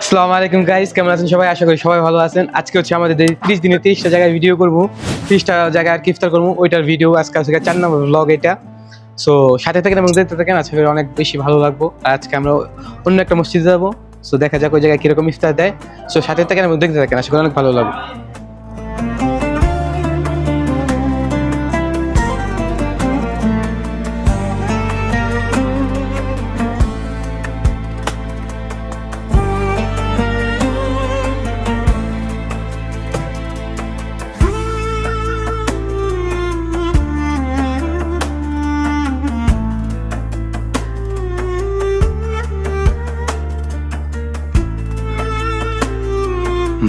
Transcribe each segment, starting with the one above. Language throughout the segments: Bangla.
আসসালামু আলাইকুম গাইস, কেমন আছেন সবাই? আশা করি সবাই ভালো আছেন। আজকে হচ্ছে আমাদের 30 দিনে 30টা জায়গায় ভিডিও করব, 30টা জায়গায় আর কি ইফতার করবো, ওইটার ভিডিও আজকে 4 নম্বর ব্লগ এটা। সো সাথে থাকেন এবং দেখতে থাকেন, আশা করি অনেক বেশি ভালো লাগবো। আর আজকে আমরা অন্য একটা মসজিদে যাবো, সো দেখা যাক ওই জায়গায় কিরকম ইফতার দেয়। সো সাথে থাকেন এবং দেখতে থাকেন, আশা করি অনেক ভালো লাগবে।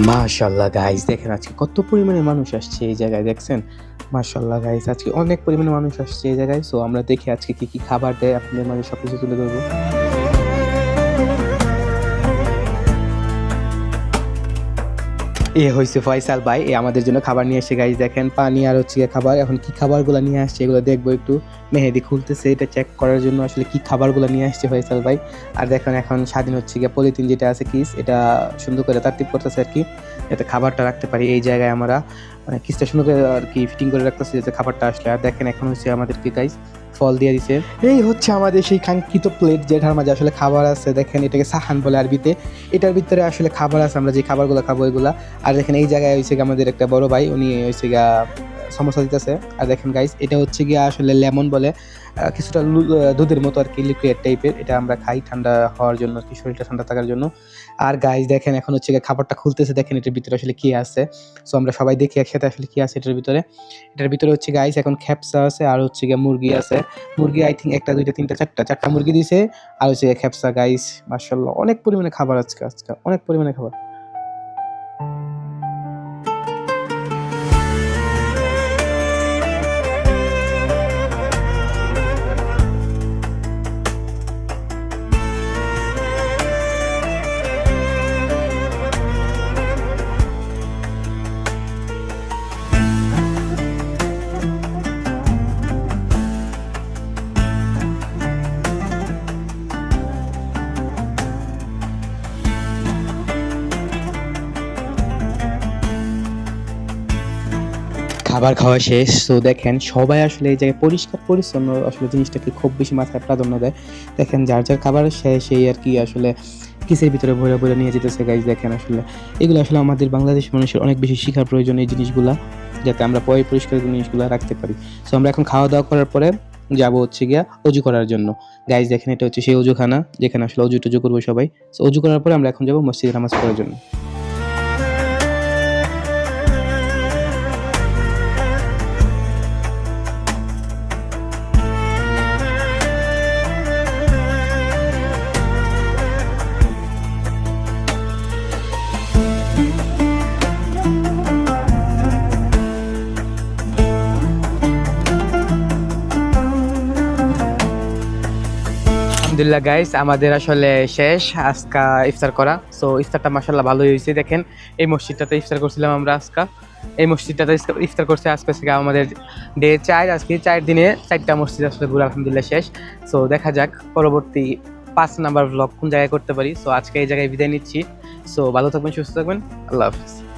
মাশাআল্লাহ গাইস, দেখেন আজকে কত পরিমাণে মানুষ আসছে এই জায়গায়, দেখছেন? মাশাআল্লাহ গাইস, আজকে অনেক পরিমাণে মানুষ আসছে এই জায়গায়। সো আমরা দেখি আজকে কি কি খাবার দেয়, আপনাদের মাঝে সবকিছু তুলে ধরবো। এ হইছে ফয়সাল ভাই, এ আমাদের জন্য খাবার নিয়ে এসে গাইস, দেখেন পানি আর হচ্ছে খাবার। এখন কি খাবারগুলো নিয়ে আসছে এগুলো দেখবো একটু। মেহেদি খুলতেছে এটা চেক করার জন্য আসলে কি খাবারগুলো নিয়ে আসছে ফয়সাল ভাই। আর দেখেন এখন স্বাধীন হচ্ছে গিয়ে পলিথিন যেটা আছে কিস, এটা সুন্দর করে তারতিব করতেছে আর কি, যাতে খাবারটা রাখতে পারি এই জায়গায়। আমরা মানে কিসটা সুন্দর করে আর কি ফিটিং করে রাখতেছি যাতে খাবারটা আসলে। আর দেখেন এখন হচ্ছে আমাদেরকে গাইস ফল দিয়ে দিছে। এই হচ্ছে আমাদের সেই কাঙ্ক্ষিত প্লেট, যেটার মাঝে আসলে খাবার আছে। দেখেন এটাকে সাহান বলে আরবিতে। এটার ভিতরে আসলে খাবার আছে, আমরা যে খাবারগুলো খাবো এগুলা। আর দেখেন এই জায়গায় হয়েছে আমাদের একটা বড় ভাই, উনি হয়েছে গিয়া সমস্যা দিতেছে। আর দেখেন গাইস, এটা হচ্ছে গিয়া আসলে লেমন বলে, কিছুটা দুধের মতো আর কি, লিকুইড টাইপের। এটা আমরা খাই ঠান্ডা হওয়ার জন্য আর কি, শরীরটা ঠান্ডা থাকার জন্য। আর গাইস দেখেন এখন হচ্ছে গিয়ে খাবারটা খুলতেছে, দেখেন এটার ভিতরে আসলে কি আছে। সো আমরা সবাই দেখি একসাথে আসলে কি আছে এটার ভিতরে। এটার ভিতরে হচ্ছে গাইস এখন খেপসা আছে, আর হচ্ছে গিয়ে মুরগি আছে। মুরগি আই থিঙ্ক একটা দুইটা তিনটা চারটা মুরগি দিছে। আর হচ্ছে খেপসা গাইস। মাশাআল্লাহ অনেক পরিমাণে খাবার আজকে অনেক পরিমাণে খাবার। খাবার খাওয়া শেষ। তো দেখেন সবাই আসলে এই জায়গায় পরিষ্কার পরিচ্ছন্ন আসলে জিনিসটাকে খুব বেশি মাথায় প্রাধান্য দেয়। দেখেন যার যার খাবার শেষ, এই আর কি আসলে কিসের ভিতরে ভরে ভরে নিয়ে যেতেছে গাইজ। দেখেন আসলে এগুলো আসলে আমাদের বাংলাদেশ মানুষের অনেক বেশি শিখার প্রয়োজন এই জিনিসগুলা, যাতে আমরা পরিষ্কার জিনিসগুলো রাখতে পারি। সো আমরা এখন খাওয়া দাওয়া করার পরে যাবো হচ্ছে গিয়া অজু করার জন্য। গাইজ দেখেন এটা হচ্ছে সেই অজুখানা যেখানে আসলে অজু টজু করবো সবাই। সো অজু করার পরে আমরা এখন যাবো মসজিদে নামাজ পড়ার জন্য। আলহামদুলিল্লাহ গাইস, আমাদের আসলে শেষ আজকা ইফতার করা। সো ইফতারটা মাশাআল্লাহ ভালোই হয়েছে। দেখেন এই মসজিদটাতে ইফতার করছিলাম আমরা আজকা, এই মসজিদটাতে ইফতার করছে আজকে থেকে আমাদের ডে 4। আজকে 4 দিনে 4টা মসজিদ আসলে ঘুরে আলহামদুলিল্লাহ শেষ। সো দেখা যাক পরবর্তী 5 নাম্বার ব্লগ কোন জায়গায় করতে পারি। সো আজকে এই জায়গায় বিদায় নিচ্ছি। সো ভালো থাকবেন, সুস্থ থাকবেন, আল্লাহ হাফিজ।